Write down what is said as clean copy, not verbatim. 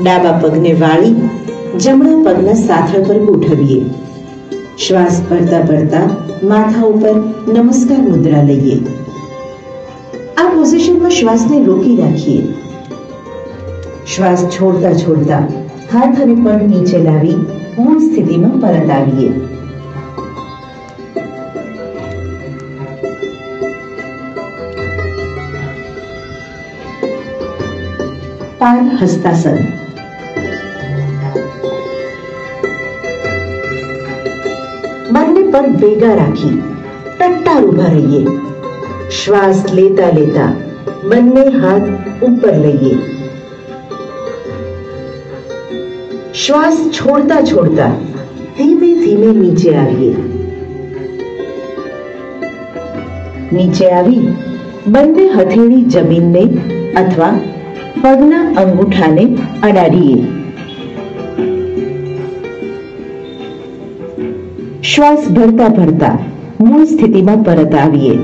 ડાબા પગને વાળી જમણા પગના સાથળ પર ગોઠવીએ. શ્વાસ ભરતા ભરતા માથા ઉપર નમસ્કાર મુદ્રા લઈએ. આ પોઝિશનમાં શ્વાસને રોકી રાખીએ. શ્વાસ છોડતા છોડતા હાથ અને પગ નીચે લાવી મૂળ સ્થિતિમાં પરત આવીએ. પાદ હસ્તાસન. બંને પગ ભેગા રાખી ટટ્ટાર ઉભા રહીએ. શ્વાસ લેતા લેતા બંને હાથ ઉપર લઈએ. શ્વાસ છોડતા છોડતા ધીમે ધીમે નીચે આવીએ. નીચે આવી બંને હથેળી જમીનને અથવા પગના અંગૂઠાને અડાડીએ. શ્વાસ ભરતા ભરતા મૂળ સ્થિતિમાં પરત આવીએ.